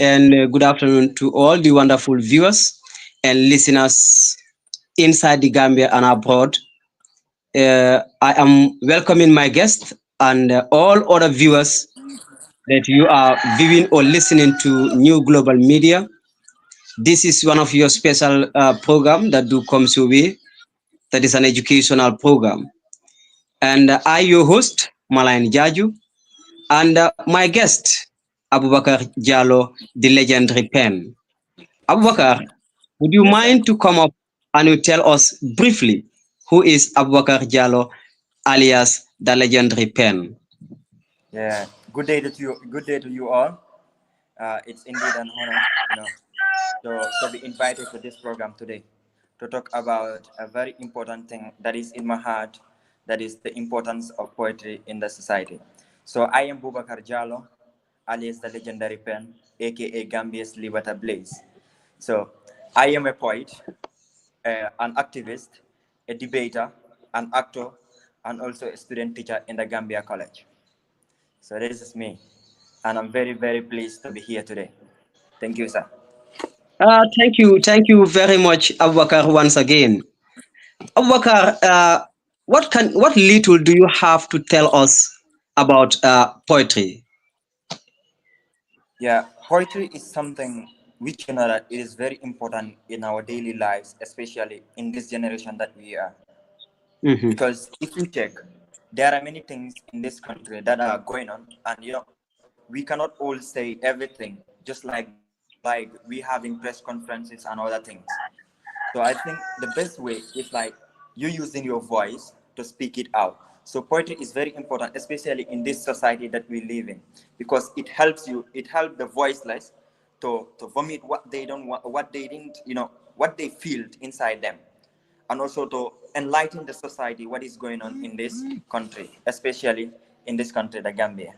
and good afternoon to all the wonderful viewers and listeners inside the Gambia and abroad. I am welcoming my guests and all other viewers that you are viewing or listening to New Global Media. This is one of your special program that do comes your way. That is an educational program, and I, your host, Malayan Jaju, and my guest, Abubakar Jallo, the legendary pen. Abubakar, would you Yes, sir. mind to come up and you tell us briefly who is Abubakar Jallo alias the legendary pen? Yeah. Good day to you. Good day to you all. It's indeed an honor, to be invited to this program today to talk about a very important thing that is in my heart. That is the importance of poetry in the society. So I am Bubakar Jallo, alias the legendary pen, aka Gambia's Liberta Blaze. So I am a poet, an activist, a debater, an actor, and also a student teacher in the Gambia College. So this is me, and I'm very, very pleased to be here today. Thank you, sir. Thank you very much, Abubakar, once again. Abubakar, what little do you have to tell us about poetry? Yeah, poetry is something which you know that it is very important in our daily lives, especially in this generation that we are. Mhm. Because if you check, there are many things in this country that are going on, and we cannot all say everything just like we having press conferences and other things. So I think the best way is like you using your voice to speak it out. So poetry is very important, especially in this society that we live in, because it helps the voiceless to vomit what they don't want, what they didn't, what they feel inside them, and also to enlighten the society what is going on in this country, especially in this country, the Gambia.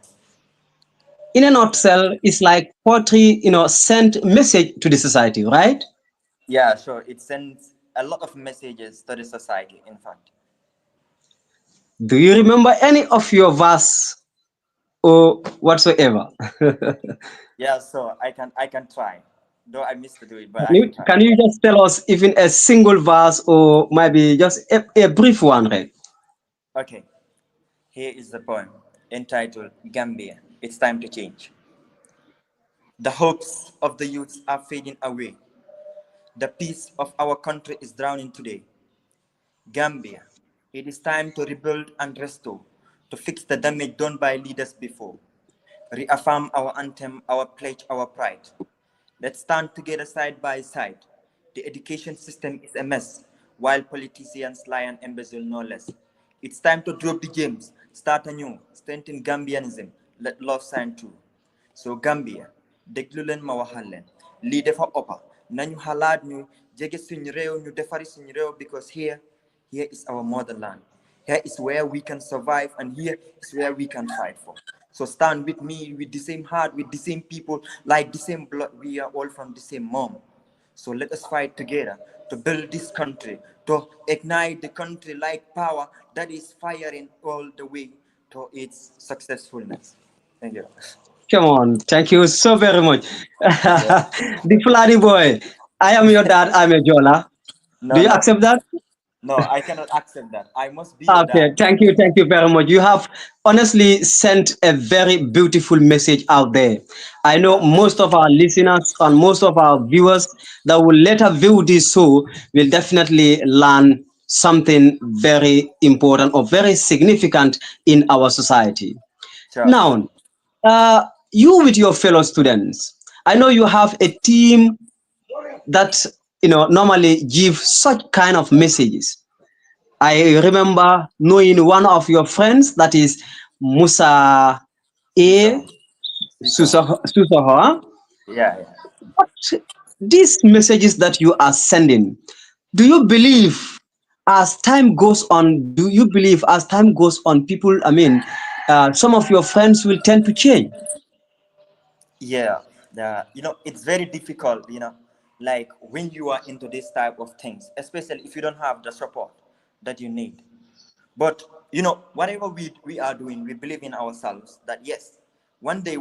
In a nutshell, it's like poetry, sent message to the society, right? Yeah, sure. It sends a lot of messages to the society, in fact. Do you remember any of your verse or whatsoever? Yeah, so I can try. Though I missed to do it, but Can I you, can try. can you just tell us even a single verse or maybe just a brief one, right? Okay, here is the poem entitled Gambia. It's time to change. The hopes of the youths are fading away. The peace of our country is drowning today. Gambia, it is time to rebuild and restore, to fix the damage done by leaders before. Reaffirm our anthem, our pledge, our pride. Let's stand together side by side. The education system is a mess, while politicians lie and embezzle no less. It's time to drop the games, start anew, strengthen Gambianism, let love shine through. So Gambia, déglu leen ma waxal leen lii dafa ëppa nañu xalaat ñu jege suñu réew ñu defari suñu réew because here is our motherland. Here is where we can survive, and here is where we can fight for. So stand with me with the same heart, with the same people, like the same blood. We are all from the same mom. So let us fight together to build this country, to ignite the country like power that is firing all the way to its successfulness. Thank you. Come on, thank you so very much. Yeah. The Fulani boy, I am your dad, I'm a Jola. Do No, you no, accept that? no, I cannot accept that. I must be your Okay, dad. thank you very much. You have honestly sent a very beautiful message out there. I know Yeah. most of our listeners and most of our viewers that will later view this show will definitely learn something very important or very significant in our society. Sure, sure. Now, you with your fellow students, I know you have a team that normally give such kind of messages. I remember knowing one of your friends, that is Musa A. Sisaho. Sisaho. Susoho. Yeah, yeah. What these messages that you are sending, do you believe as time goes on, do you believe as time goes on, people, I mean, some of your friends will tend to change? Yeah, it's very difficult, like when you are into this type of things, especially if you don't have the support that you need. But whatever we are doing, we believe in ourselves that yes, one day,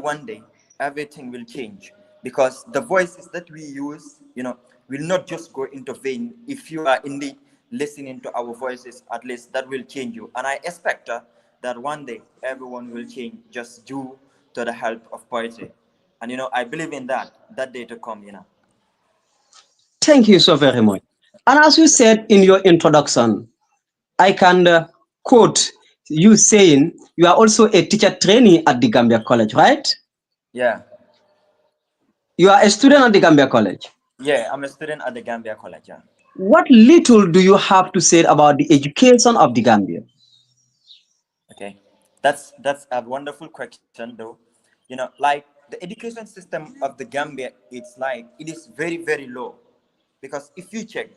everything will change. because the voices that we use, will not just go into vain. If you are indeed listening to our voices, at least that will change you. And I expect that one day everyone will change just due to the help of poetry. And I believe in that day to come. Thank you so very much. And as you said in your introduction, I can quote you saying you are also a teacher trainee at the Gambia College, right? Yeah. You are a student at the Gambia College. Yeah, I'm a student at the Gambia College. Yeah. What little do you have to say about the education of the Gambia? Okay, that's a wonderful question, though. Like the education system of the Gambia, it is very, very low, because if you check,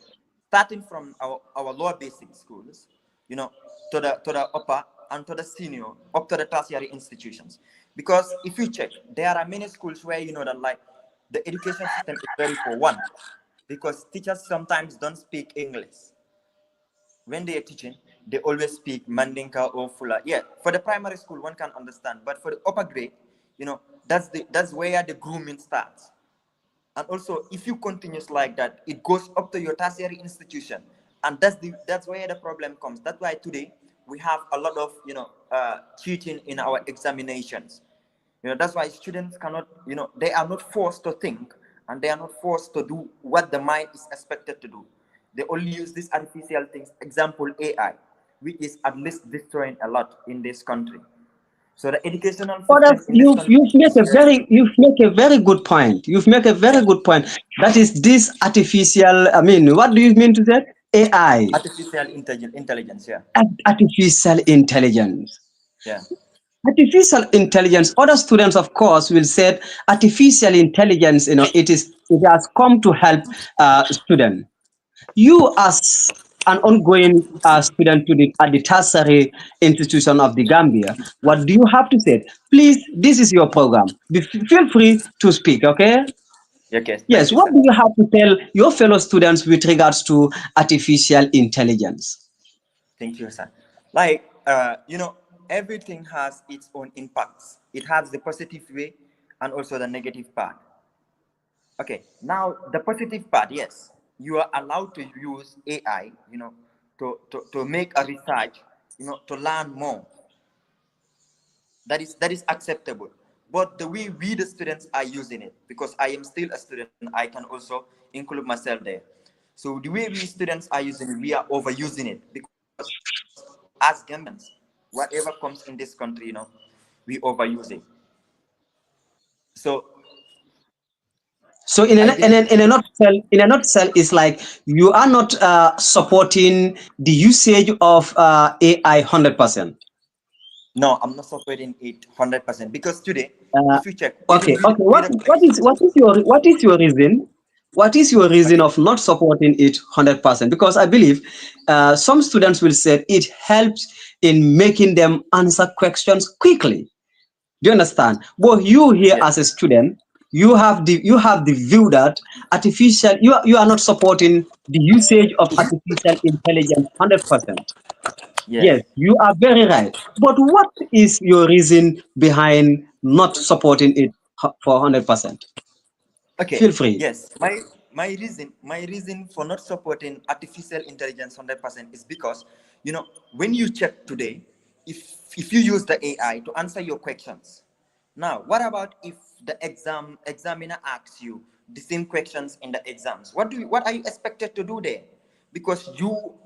starting from our lower basic schools, to the upper and to the senior, up to the tertiary institutions. Because if you check, there are many schools where that, like, the education system is very poor. One, because teachers sometimes don't speak English. When they are teaching, they always speak Mandinka or Fula. Yeah, for the primary school, one can understand, but for the upper grade, that's where the grooming starts. And also, if you continue like that, it goes up to your tertiary institution, and that's where the problem comes. That's why today we have a lot of cheating in our examinations. That's why students cannot, they are not forced to think, and they are not forced to do what the mind is expected to do. They only use these artificial things, example AI, which is at least destroying a lot in this country. So the educational Others, system in this country is very. you've make a very good point. You've make a very Yeah, good point. That is this artificial. I mean, what do you mean to say? AI, artificial intelligence. Yeah, artificial intelligence. yeah, Artificial intelligence. Other students, of course, will say artificial intelligence. It has come to help students. You, as an ongoing student at the tertiary institution of the Gambia, what do you have to say? Please, this is your program. Feel free to speak, okay? okay. Thank Yes, you, what sir. do you have to tell your fellow students with regards to artificial intelligence? Thank you, sir. Like, everything has its own impacts. It has the positive way and also the negative part. Okay, now the positive part, yes, you are allowed to use AI, to make a research, to learn more. That is acceptable. But the way we the students are using it, because I am still a student, I can also include myself there. So the way we students are using it, we are overusing it, because as Gambians, whatever comes in this country, we overuse it. So So I believe. in a nutshell, it's like you are not supporting the usage of AI 100%. No, I'm not supporting it 100%, because today, Uh, if you check, okay, even okay. with the What is your reason? What is your reason okay, of not supporting it 100%? Because I believe some students will say it helps in making them answer questions quickly. Do you understand? Well, you here yes, as a student, you have the view that you are not supporting the usage of artificial intelligence 100%. yeah. Yes, you are very right. But what is your reason behind not supporting it for 100%? Okay, Feel free. yes. My reason for not supporting artificial intelligence 100% is because, when you check today, if you use the AI to answer your questions, now what about if the examiner asks you the same questions in the exams? What are you expected to do there? Because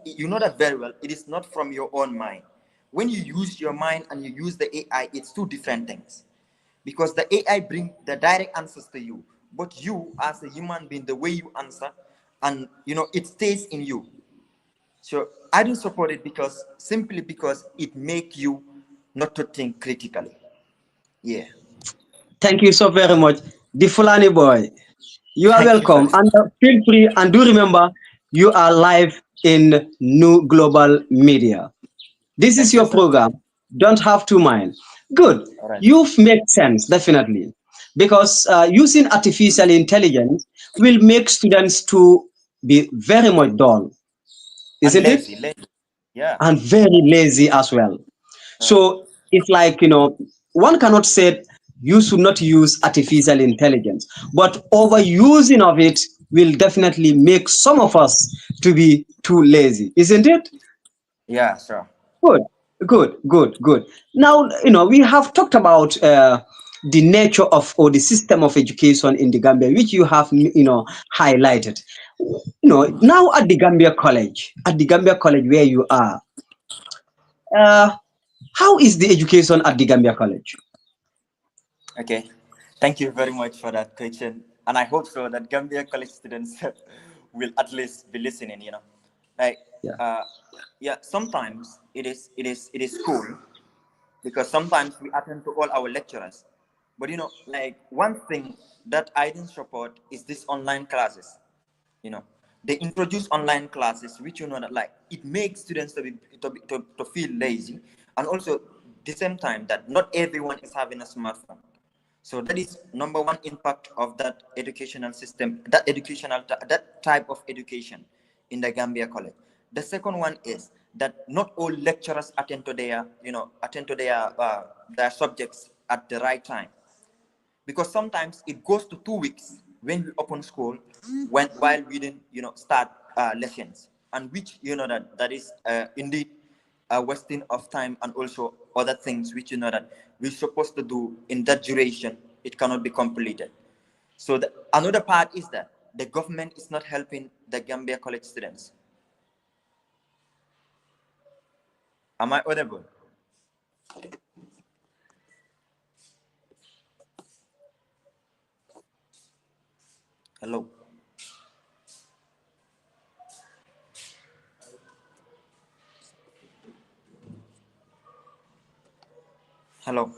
you know that very well. It is not from your own mind. When you use your mind and you use the AI, it's two different things, because the AI bring the direct answers to you, but you as a human being, the way you answer, and it stays in you. So I don't support it, because simply because it make you not to think critically. Yeah. Thank you so very much. The Fulani boy, you are Thank you, sir. welcome. And feel free and do remember, you are live in New Global Media. This is Thank you, your sir. program. Don't have to mind. Good. All right. You've made sense, definitely. Because using artificial intelligence will make students to be very much dull, And isn't it? lazy. Yeah. And very lazy as well. All right. So it's like, one cannot say you should not use artificial intelligence, but overusing of it will definitely make some of us to be too lazy, isn't it? Yeah, sure. Good, good. Now, we have talked about the nature of or the system of education in the Gambia, which you have, highlighted. Now at the Gambia College where you are, uh, how is the education at the Gambia College? Okay. Thank you very much for that question. And I hope so that Gambia college students will at least be listening, Like Yeah. uh yeah, sometimes it is cool because sometimes we attend to all our lecturers. But like one thing that I didn't support is this online classes. You know, they introduce online classes, which that like it makes students to feel lazy, and also the same time that not everyone is having a smartphone. So that is number one impact of that educational system, that type of education in the Gambia college. The second one is that not all lecturers attend to their subjects at the right time, because sometimes it goes to 2 weeks when we open school, while we didn't start lessons, and which that is indeed a wasting of time, and also other things which that we're supposed to do in that duration, it cannot be completed. So another part is that the government is not helping the Gambia college students. Am I audible? Hello? Hello?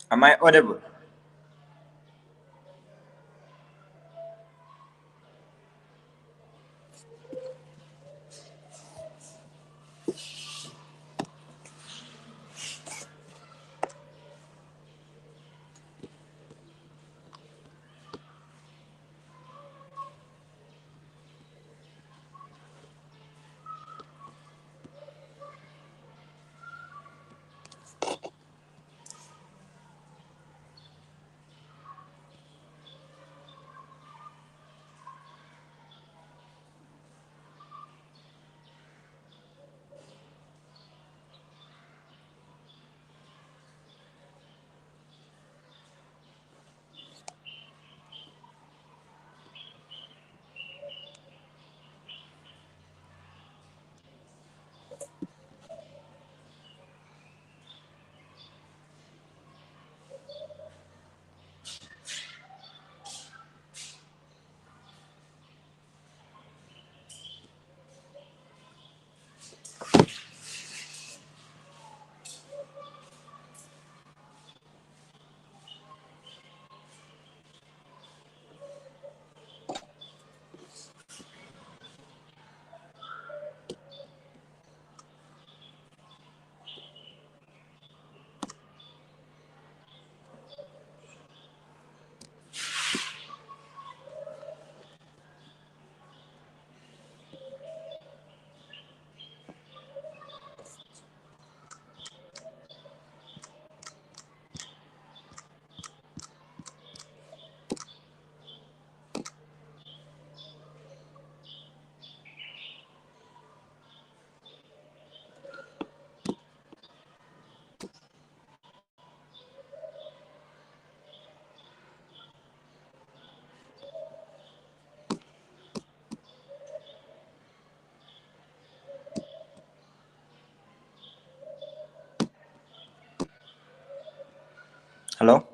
Am I audible? Hello?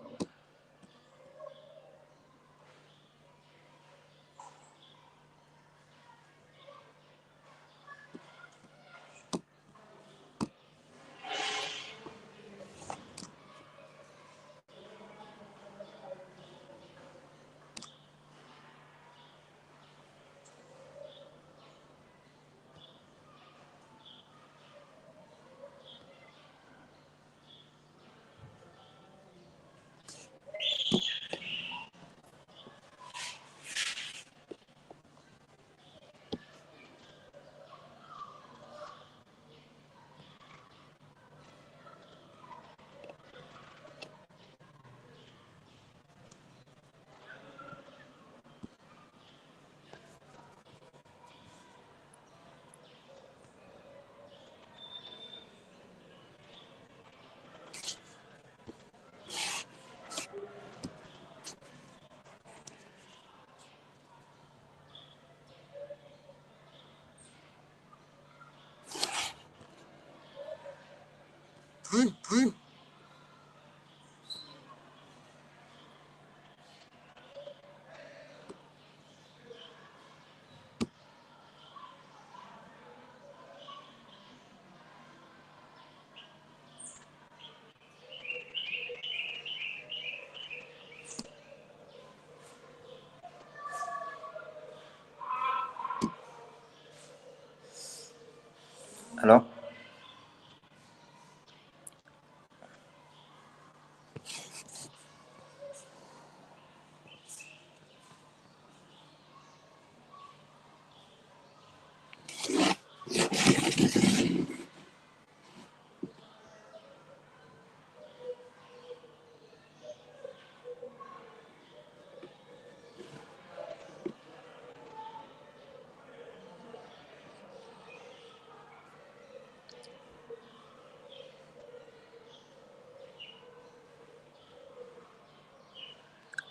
Hello?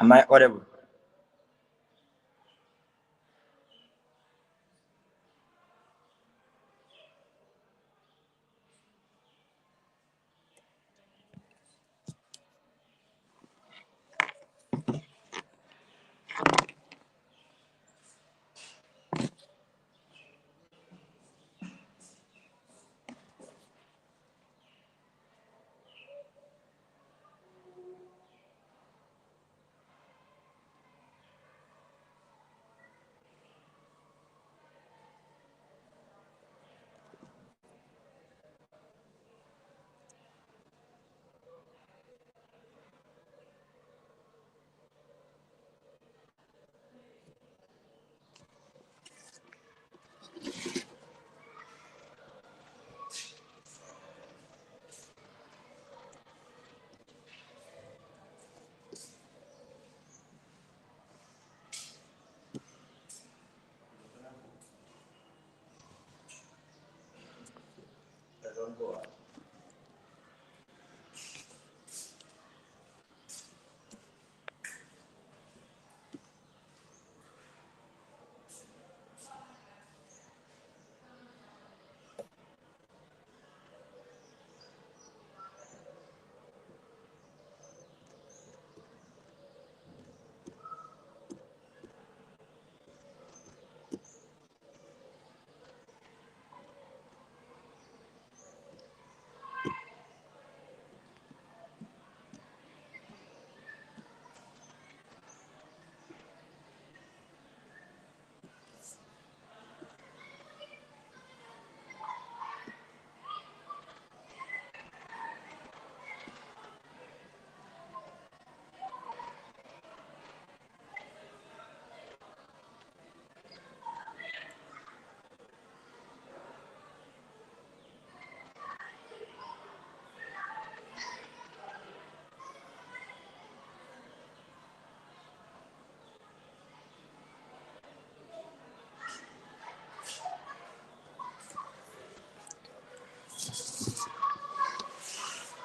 Am I audible?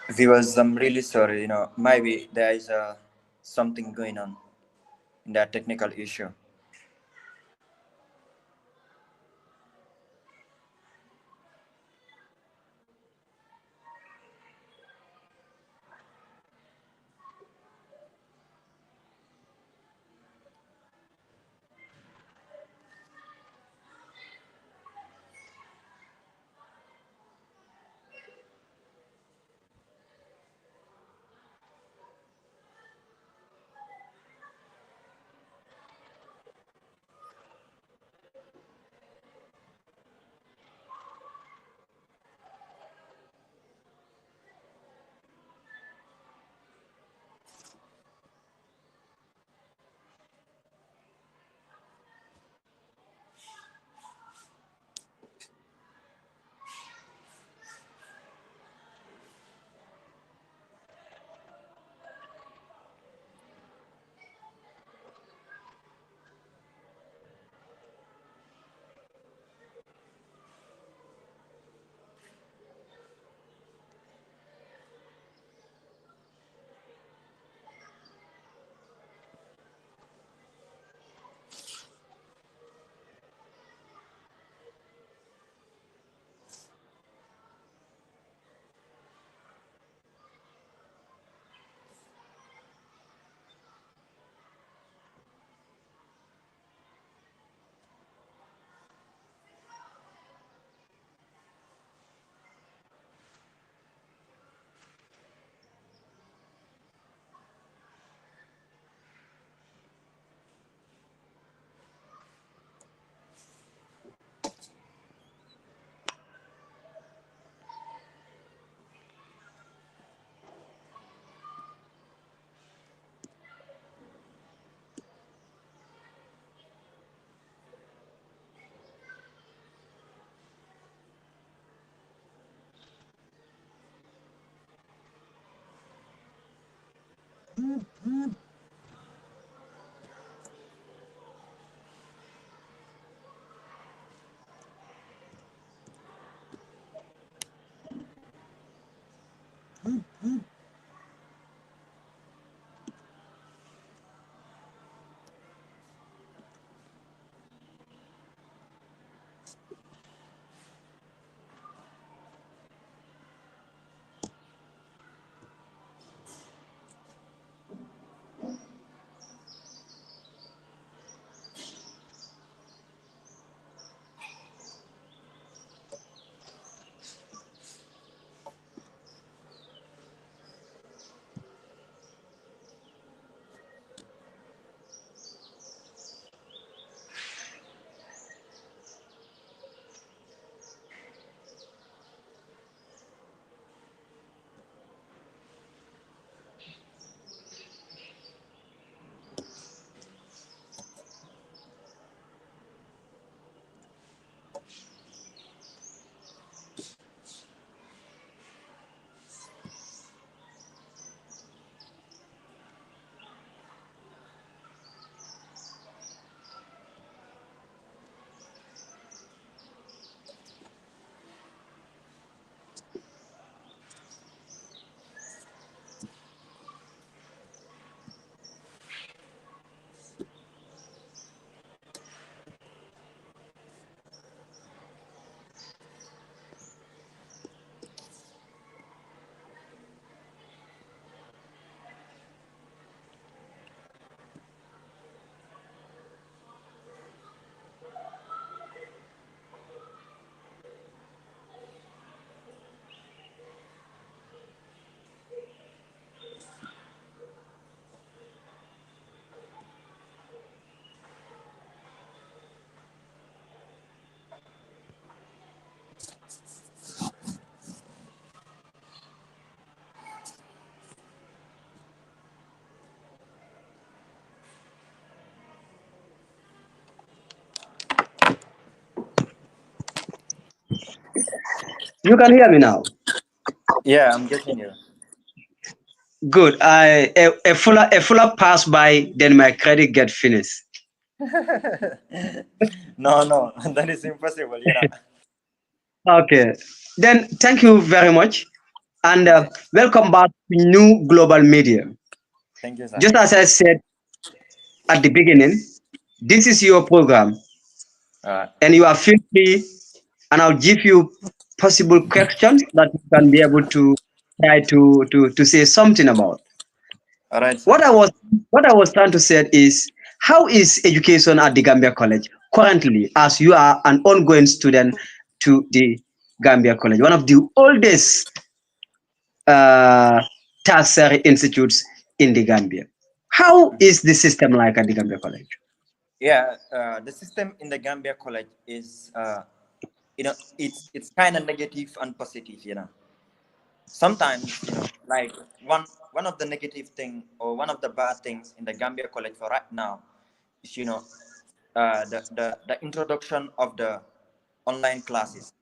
Viewers, I'm really sorry. Maybe there is something going on in that technical issue. You can hear me now. Yeah, I'm getting you. Good. A fuller pass by, then my credit get finished. No, no, that is impossible, you know. Okay. Then thank you very much, and Okay. welcome back to New Global Media. Thank you, sir. Just as I said at the beginning, this is your program, Alright. and you are feel free, and I'll give you possible questions that you can be able to try to say something about. Alright, sir. What I was what I was trying to say is, how is education at the Gambia College currently, as you are an ongoing student to the Gambia College, one of the oldest uh, tertiary institutes in the Gambia. How Mhm. is the system like at the Gambia College? Yeah, the system in the Gambia College is, it's kind of negative and positive, you know. Sometimes, like one of the negative thing or one of the bad things in the Gambia College for right now is, the introduction of the online classes,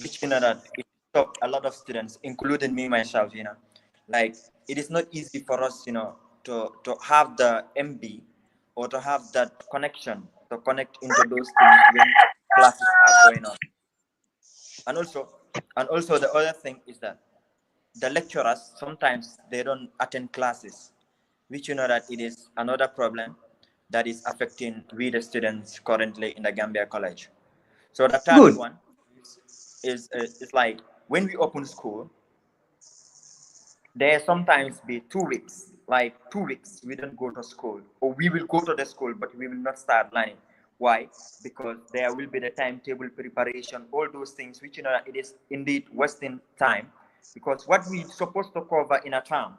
which that it stopped a lot of students, including me myself. Like it is not easy for us, to have the MB or to have that connection to connect into those things when classes are going on. And also, the other thing is that the lecturers sometimes they don't attend classes, which that it is another problem that is affecting we the students currently in the Gambia College. So the third Good. one is like when we open school, there sometimes be 2 weeks, like 2 weeks we don't go to school, or we will go to the school but we will not start learning. Why? Because there will be the timetable preparation, all those things, which it is indeed wasting time, because what we supposed to cover in a term,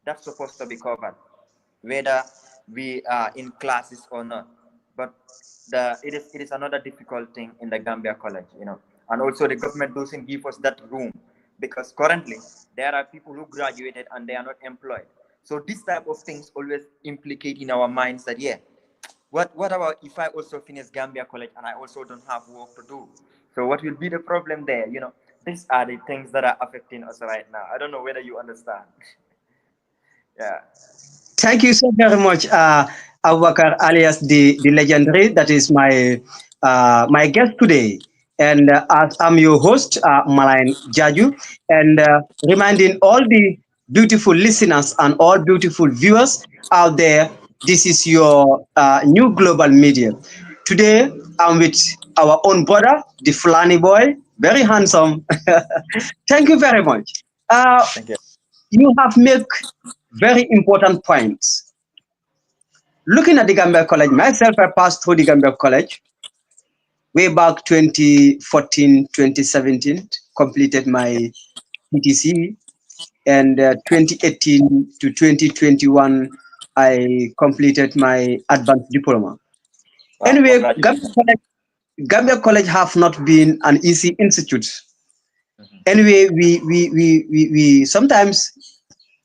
that's supposed to be covered whether we are in classes or not. But it is another difficult thing in the Gambia College, and also the government doesn't give us that room, because currently there are people who graduated and they are not employed. So this type of things always implicate in our minds that, yeah, what about if I also finish Gambia College and I also don't have work to do? So what will be the problem there? These are the things that are affecting us right now. I don't know whether you understand. Yeah. Thank you so very much, Abubakar alias the legendary. That is my guest today. And as I'm your host, Malayan Jaju, and reminding all the beautiful listeners and all beautiful viewers out there, this is your new global media. Today, I'm with our own brother, the Fulani boy, very handsome. Thank you very much. Uh, Thank you. you have made very important points. Looking at the Gambia College, myself, I passed through the Gambia College way back 2014, 2017, completed my PTC, and 2018 to 2021, I completed my advanced diploma. Wow, Anyway, congratulations. Gambia College have not been an easy institute. Anyway, we sometimes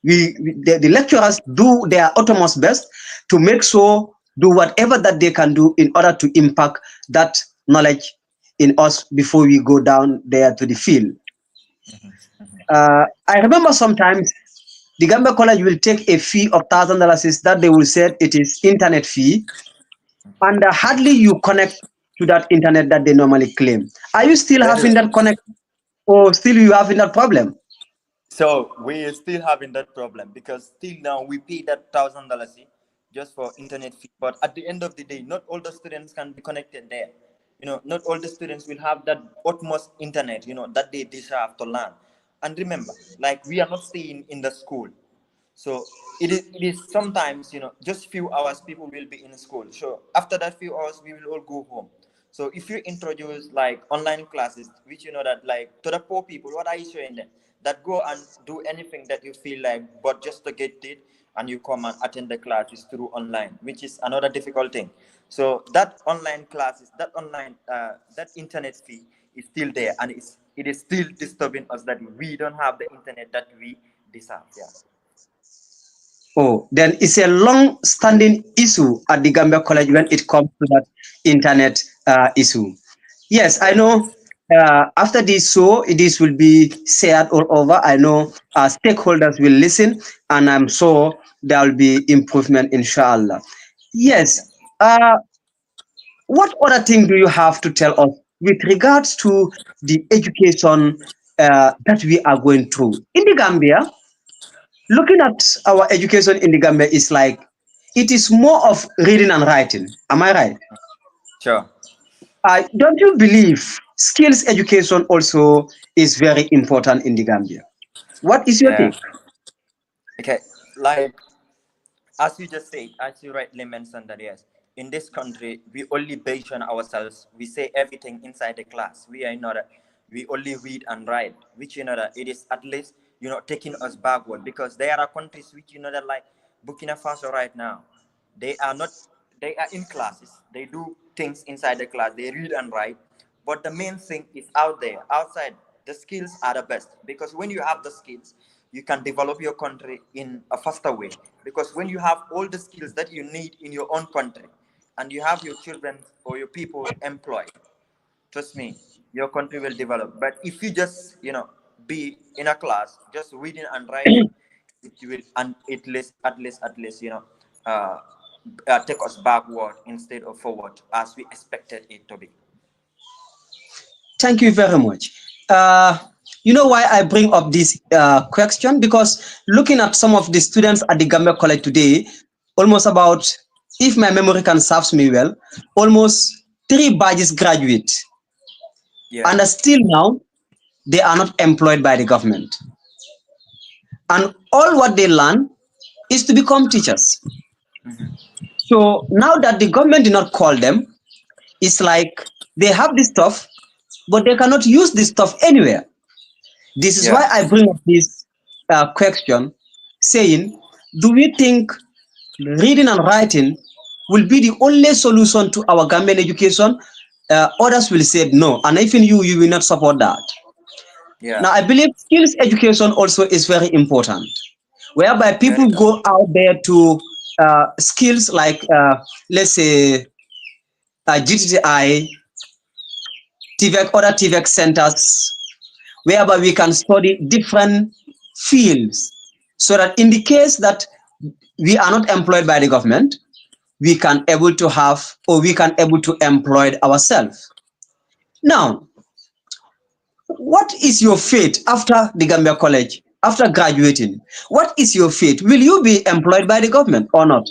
the lecturers do their utmost best to make sure do whatever that they can do in order to impact that knowledge in us before we go down there to the field. I remember sometimes the Gambia College will take a fee of $1,000 is that they will say it is internet fee, and hardly you connect to that internet that they normally claim. Are you still That having is that connect, or still you having that problem? so we're still having that problem because still now we pay that $1,000 just for internet fee. But at the end of the day, not all the students can be connected there. Not all the students will have that utmost internet, that they deserve to learn. And remember, like we are not staying in the school. So it is sometimes, just few hours people will be in school. So after that few hours, we will all go home. So if you introduce like online classes, which you know that like to the poor people, what are you showing them? That go and do anything that you feel like, but just to get it, and you come and attend the classes through online, which is another difficult thing. So that online classes, that internet fee is still there, and it is still disturbing us that we don't have the internet that we deserve. Yeah. Oh, then it's a long-standing issue at the Gambia College when it comes to that internet issue. Yes, I Yeah. know. After this show, this will be shared all over. I know stakeholders will listen, and I'm sure there will be improvement, inshallah. Yeah. Yes. What other thing do you have to tell us with regards to the education that we are going through in the Gambia? Looking at our education in the Gambia is like it is more of reading and writing. Am I right? Sure. Don't you believe skills education also is very important in the Gambia? What is your Yeah. take? Okay. Like as you just said, as you rightly mentioned that yes, in this country we only base on ourselves. We say everything inside the class. We only read and write, which that it is at least taking us backward because there are countries which that like Burkina Faso right now, they are not they are in classes. They do things inside the class. They read and write, but the main thing is out there, outside. The skills are the best because when you have the skills, you can develop your country in a faster way. Because when you have all the skills that you need in your own country, and you have your children or your people employed, trust me, your country will develop. But if you just be in a class just reading and writing, it will, and at least uh, take us backward instead of forward as we expected it to be. Thank you very much. You know why I bring up this question? Because looking at some of the students at the Gambia College today, almost about, if my memory can serves me well, almost three badges graduate, Yeah. and still now they are not employed by the government. And all what they learn is to become teachers. So now that the government did not call them, it's like they have this stuff, but they cannot use this stuff anywhere. This is why Yeah. I bring up this question saying, do we think reading and writing will be the only solution to our Gambian education? Others will say no, and even you will not support that. Yeah. Now, I believe skills education also is very important, whereby Very people good. go out there to skills like, let's say, GTTI, TVEC, other TVEC centers, whereby we can study different fields, so that in the case that we are not employed by the government, we can able to have, or we can able to employ ourselves. Now, what is your fate after the Gambia College? After graduating, what is your fate? Will you be employed by the government or not?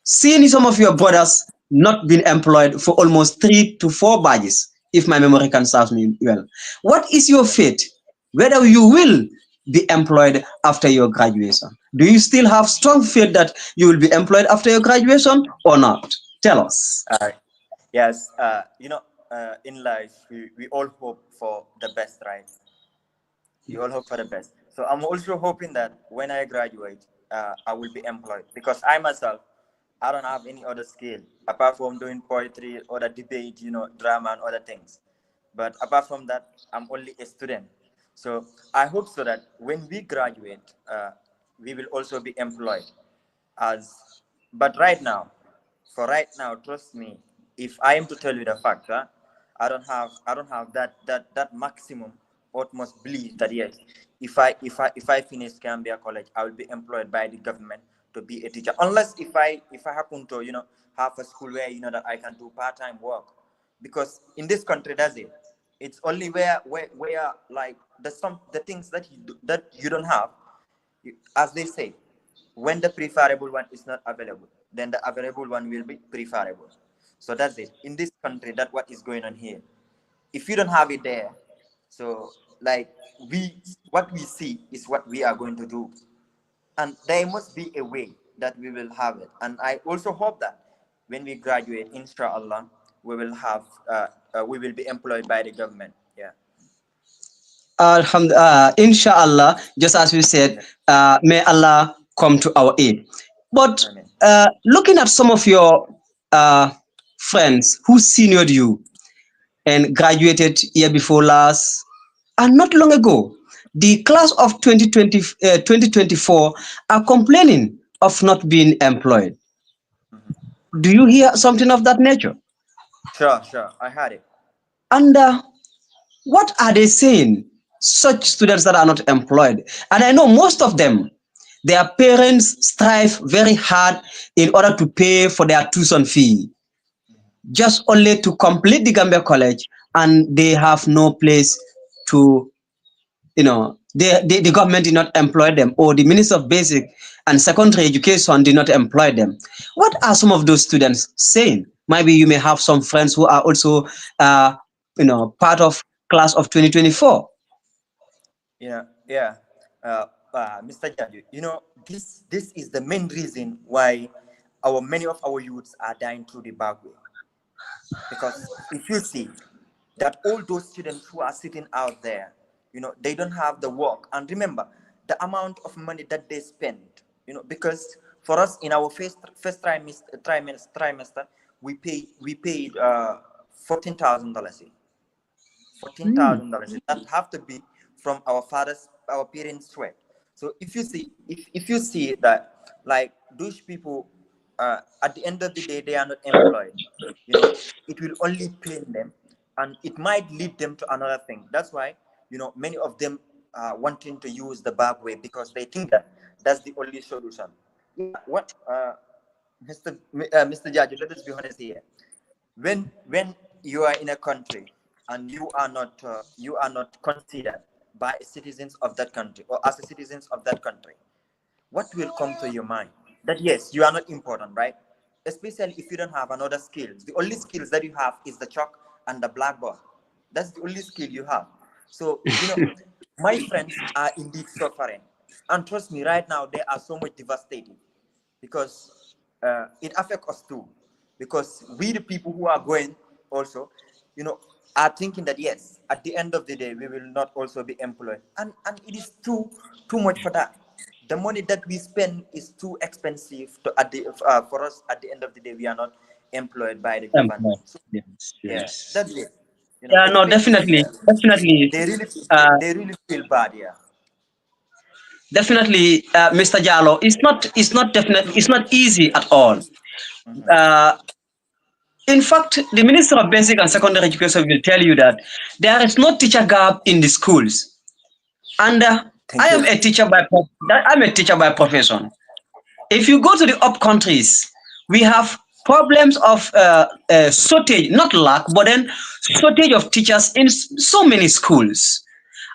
Seeing some of your brothers not been employed for almost 3 to 4 badges, if my memory can serve me well. What is your fate? Whether you will be employed after your graduation. Do you still have strong faith that you will be employed after your graduation or not? Tell us. Yes, in life, we all hope for the best, right? We all hope for the best. So I'm also hoping that when I graduate, I will be employed, because I myself, I don't have any other skill apart from doing poetry or the debate, drama and other things. But apart from that, I'm only a student. So I hope so that when we graduate, we will also be employed. As but right now, trust me, if I am to tell you the fact, I don't have that maximum utmost belief that yes, if I finish Gambia College, I will be employed by the government to be a teacher. Unless if I happen to have a school where that I can do part-time work, because in this country that's it. It's only where like the things that you don't have, as they say, when the preferable one is not available, then the available one will be preferable. So that's it. In this country, that's what is going on here. If you don't have it there, so like what we see is what we are going to do, and there must be a way that we will have it. And I also hope that when we graduate, inshallah, we will be employed by the government. Yeah. Inshallah, just as we said, may Allah come to our aid. But Amen. looking at some of your uh, friends who seniored you and graduated year before last, and not long ago, the class of 2020, 2024 are complaining of not being employed. Do you hear something of that nature? Sure. I had it. And what are they saying? Such students that are not employed. And I know most of them, their parents strive very hard in order to pay for their tuition fee, just only to complete the Gambia College, and they have no place to, the government did not employ them, or the Minister of Basic and Secondary Education did not employ them. What are some of those students saying? Maybe you may have some friends who are also, part of class of 2024. Yeah. Mr. Jaju, this is the main reason why many of our youths are dying through the back way. Because if you see that all those students who are sitting out there, they don't have the work. And remember the amount of money that they spend, because for us in our first trimester, we paid $14,000. $14,000 that have to be from our parents' sweat. So if you see that, like, those people, at the end of the day, they are not employed, it will only pain them, and it might lead them to another thing. That's why many of them are wanting to use the back way, because they think that that's the only solution. Yeah, what Mr. Judge, let us be honest here. When you are in a country and you are not considered by citizens of that country, or as a citizens of that country, what will come to your mind? That yes, you are not important, right? Especially if you don't have another skills. The only skills that you have is the chalk and the blackboard. That's the only skill you have. So my friends are indeed suffering, and trust me, right now they are so much devastated, because it affects us too. Because we, the people who are going also, are thinking that yes, at the end of the day, we will not also be employed, and it is too much for that. The money that we spend is too expensive for us. At the end of the day, we are not employed by the government. So, yeah, Yes. that's it. Yeah, The no, parents, definitely, definitely, they really feel bad. Yeah. definitely, Mr. Jallo. It's not easy at all. Uh, in fact, the Minister of Basic and Secondary Education will tell you that there is no teacher gap in the schools. And Thank you. I'm a teacher by profession. if you go to the up countries, we have problems of shortage, not lack, but then shortage of teachers in so many schools.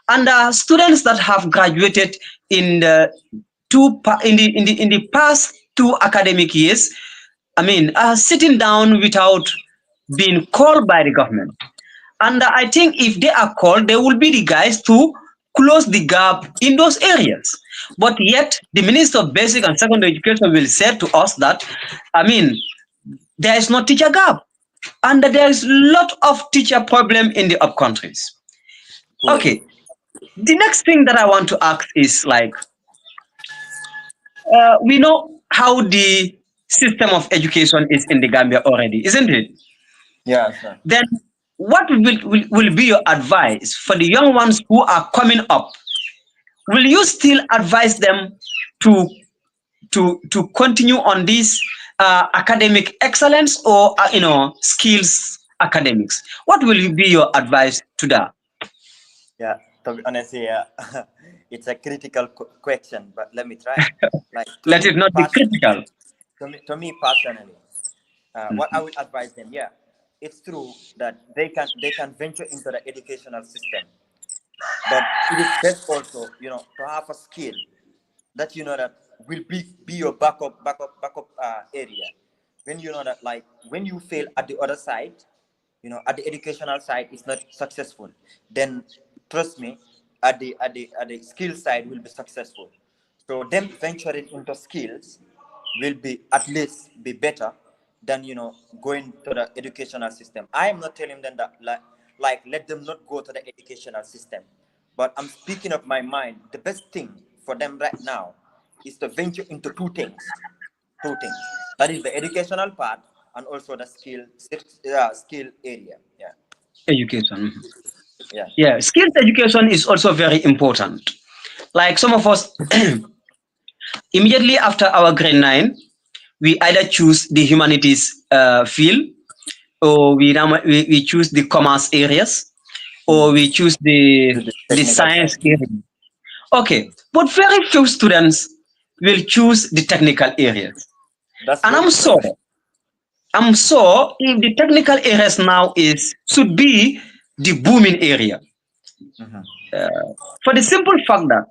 And students that have graduated in the in the past 2 academic years, I mean, are sitting down without being called by the government. And I think if they are called, they will be the guys to close the gap in those areas. But yet, the Minister of Basic and Secondary Education will say to us that, I mean, there is no teacher gap, and that there is a lot of teacher problem in the up countries. Good. Okay, the next thing that I want to ask is like, we know how the system of education is in the Gambia already, isn't it? Yeah, sure. Then what will be your advice for the young ones who are coming up? Will you still advise them to to continue on this academic excellence, or skills academics? What will be your advice to that? Yeah, to be honest, yeah, it's a critical question, but let me try. Like to Let me, it not be critical. to me personally, what I would advise them, yeah, it's true that they can venture into the educational system, but it is best also, to have a skill that that will be your backup area. When you know that, like when you fail at the other side, at the educational side is not successful, then trust me, at the skill side will be successful. So them venturing into skills will be at least be better than going to the educational system. I am not telling them that like let them not go to the educational system, but I'm speaking of my mind. The best thing for them right now is to venture into two things. That is the educational part and also the skill area. Yeah, Education. Mhm. yeah. Yeah, skills education is also very important. Like some of us, immediately after our grade 9, we either choose the humanities field, or we choose the commerce areas, or Mm. we choose To the the technical science side. area. Okay, but very few students will choose the technical areas. That's And very true. I'm sure if the technical areas now is should be the booming area, Mhm. for the simple fact that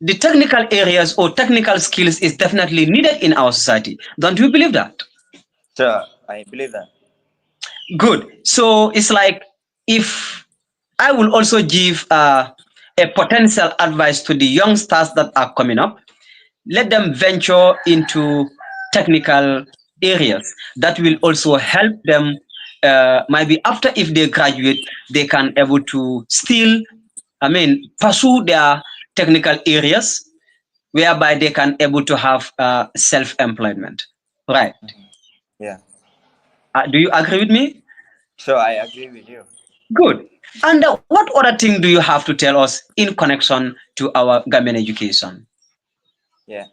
the technical areas or technical skills is definitely needed in our society. Don't you believe that? Sure, I believe that. Good. So it's like, if I will also give a potential advice to the youngsters that are coming up, let them venture into technical areas that will also help them. Maybe after, if they graduate, they can able to still, I mean, pursue their technical areas, whereby they can able to have self-employment. Right. Yeah, Do you agree with me? sure, I agree with you. Good. And what other thing do you have to tell us in connection to our Gambian education? Yeah.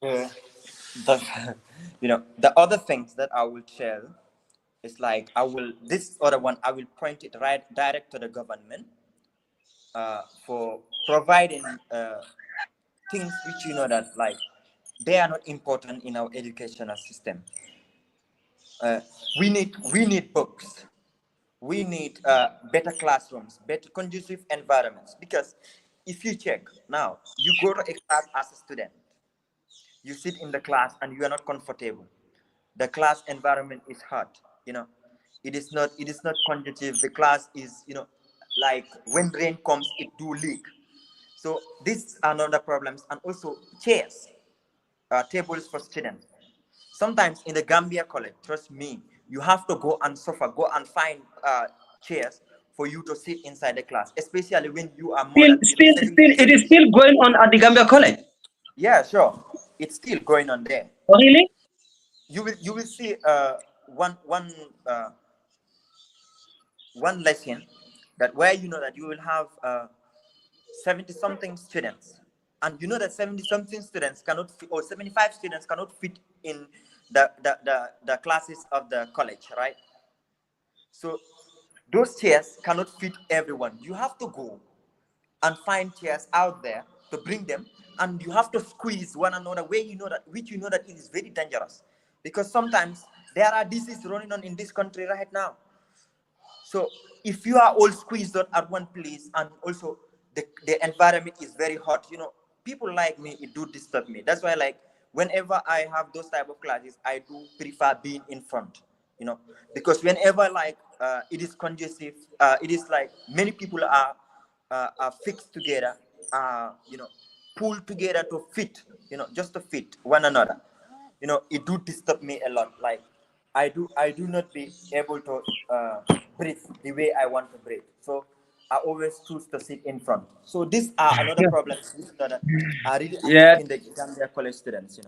The, the other things that I will share is like this other one I will point it right direct to the government for providing things which that like they are not important in our educational system. We need books. We need better classrooms, better conducive environments. Because if you check now, you go to a class as a student, you sit in the class and you are not comfortable. The class environment is hot. It is not conducive. The class is like when rain comes, it do leak. So these are another problems, and also chairs, tables for students. Sometimes in the Gambia college, trust me, you have to go and suffer, go and find chairs for you to sit inside the class, especially when you are more Still, than still, 70 still, it is students. still going on at the Gambia College. Yeah, sure. It's still going on there. Oh, really? You will see one one uh, one lesson that where that you will have 70 something students, and that 70 something students cannot fit, or 75 students cannot fit in the classes of the college, right? So those chairs cannot fit everyone. You have to go and find chairs out there to bring them and you have to squeeze one another where you know that, which you know that it is very dangerous, because sometimes there are diseases running on in this country right now. So if you are all squeezed out at one place, and also the environment is very hot, people like me, it do disturb me. That's why, like, whenever I have those type of classes, I do prefer being in front, because whenever, like, it is conducive, it is like many people are fixed together, pulled together to fit, just to fit one another. It do disturb me a lot. Like, I do not be able to breathe the way I want to breathe. So I always choose to sit in front. So these are another problems that are really Yeah. affecting the Gambia college students.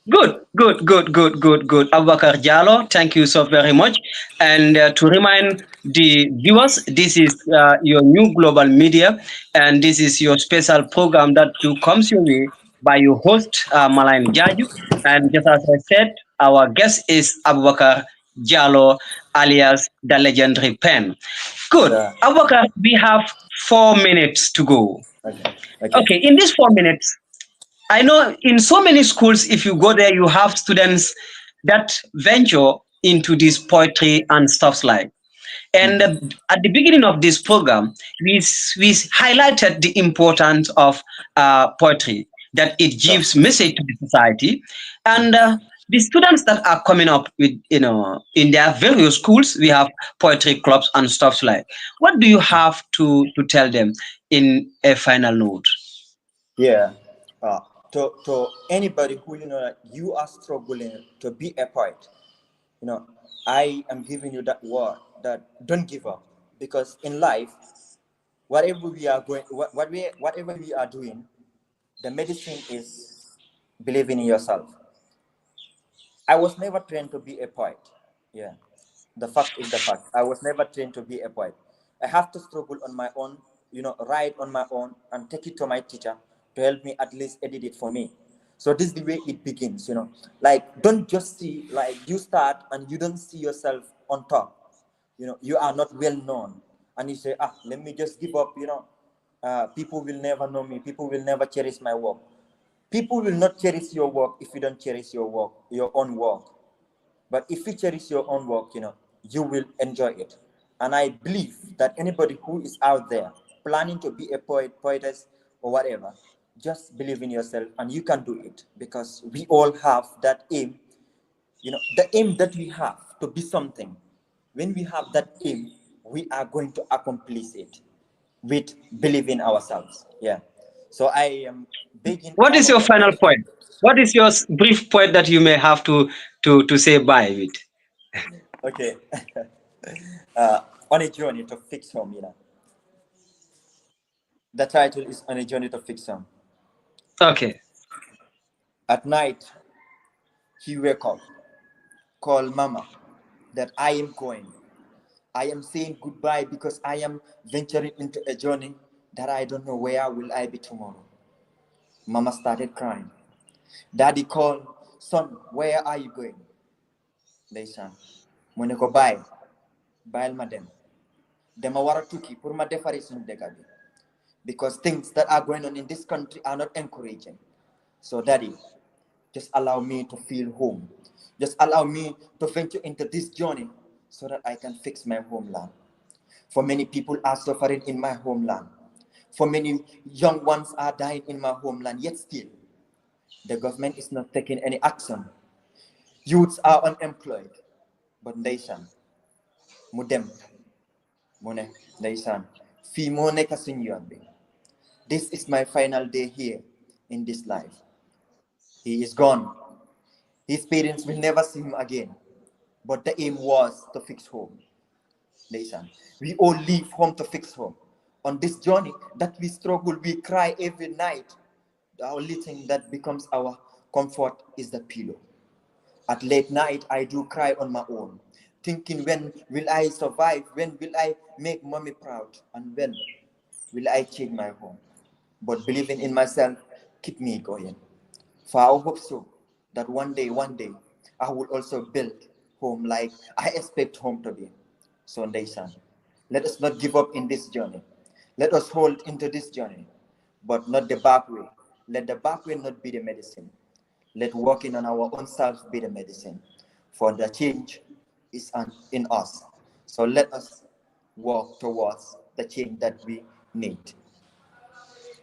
Good, good, good, good, good, good. Abubakar Jallo, thank you so very much. And to remind the viewers, this is your new global media, and this is your special program that you comes your way by your host, Malain Jaju. And just as I said, our guest is Abubakar Jallo, alias the legendary pen. Good. Yeah. Abubakar, we have 4 minutes to go. Okay. Okay. Okay, in these 4 minutes, I know in so many schools, if you go there, you have students that venture into this poetry and stuff like. And at the beginning of this program, we highlighted the importance of poetry, that it So. gives message to the society. And the students that are coming up with, in their various schools, we have poetry clubs and stuff like. What do you have to tell them in a final note? Yeah. Uh, to anybody who that you are struggling to be a poet, you know, I am giving you that word, that don't give up, because in life, whatever we are going, whatever we are doing, the medicine is believing in yourself. I was never trained to be a poet. Yeah. The fact is the fact. I was never trained to be a poet. I have to struggle on my own, write on my own and take it to my teacher to help me at least edit it for me. So this is the way it begins. Like, don't just see, like, you start and you don't see yourself on top. You are not well known. And you say, let me just give up. People will never know me. People will never cherish my work. People will not cherish your work if you don't cherish your work, your own work. But if you cherish your own work, you will enjoy it. And I believe that anybody who is out there planning to be a poet, poetess, or whatever, just believe in yourself and you can do it, because we all have that aim, the aim that we have to be something. When we have that aim, we are going to accomplish it with believing ourselves. Yeah. So I am begging What all is of your the final poets. point? What is your brief point that you may have to say bye with? Okay. uh, on a journey to fix home. The title is On a Journey to Fix Home. Okay. At night, he wake up, call mama that I am going. I am saying goodbye because I am venturing into a journey that I don't know where will I be tomorrow. Mama started crying. Daddy called, son, where are you going? They said, mu ne ko bàyyil ma dem dama war a tukki pour ma defari suñu dëkk bi, because things that are going on in this country are not encouraging. So, Daddy, just allow me to feel home. Just allow me to venture into this journey so that I can fix my homeland. For many people are suffering in my homeland. For many young ones are dying in my homeland, yet still, the government is not taking any action. Youths are unemployed. But ndeysaan, mu dem, mu ne, ndeysaan, fii moo nekk suñu yoon bi. This is my final day here in this life. He is gone. His parents will never see him again. But the aim was to fix home. Nation. We all leave home to fix home. On this journey that we struggle, we cry every night. The only thing that becomes our comfort is the pillow. At late night, I do cry on my own, thinking, when will I survive? When will I make mommy proud? And when will I change my home? But believing in myself keep me going. For I hope so that one day, I will also build home like I expect home to be. So, nation, let us not give up in this journey. Let us hold into this journey, but not the back way. Let the back way not be the medicine. Let working on our own self be the medicine. For the change is in us. So let us work towards the change that we need.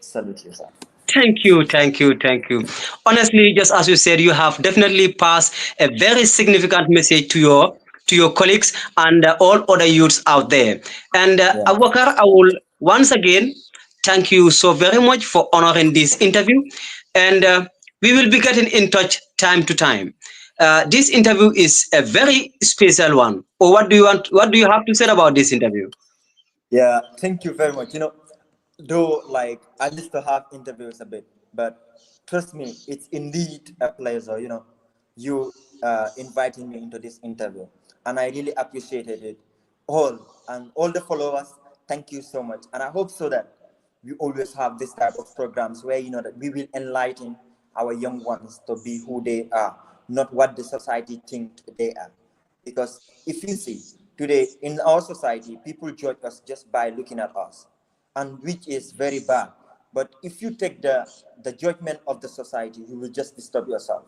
Salute yourself. Thank you, thank you, thank you. Honestly, just as you said, you have definitely passed a very significant message to your colleagues and all other youths out there. And Yeah. Abubakar, I will once again thank you so very much for honoring this interview. And we will be getting in touch time to time. This interview is a very special one. Or what do you want? What do you have to say about this interview? Yeah, thank you very much. Though like I used to have interviews a bit, but trust me, it's indeed a pleasure. You inviting me into this interview, and I really appreciated it. All the followers, thank you so much, and I hope so that we always have this type of programs where that we will enlighten our young ones to be who they are, not what the society think they are. Because if you see today in our society, people judge us just by looking at us, and which is very bad. But if you take the judgment of the society, you will just disturb yourself.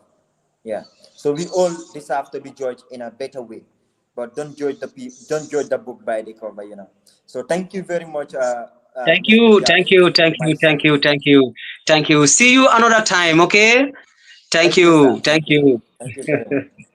Yeah. So we all deserve to be judged in a better way. But don't judge the book by the cover. So thank you very much, Thank Mr. you, thank Jammeh, you, thank you, thank myself. you, thank you, thank you. See you another time, okay? Thank Thank you, sir. you, thank Thank you. you. Thank you very much.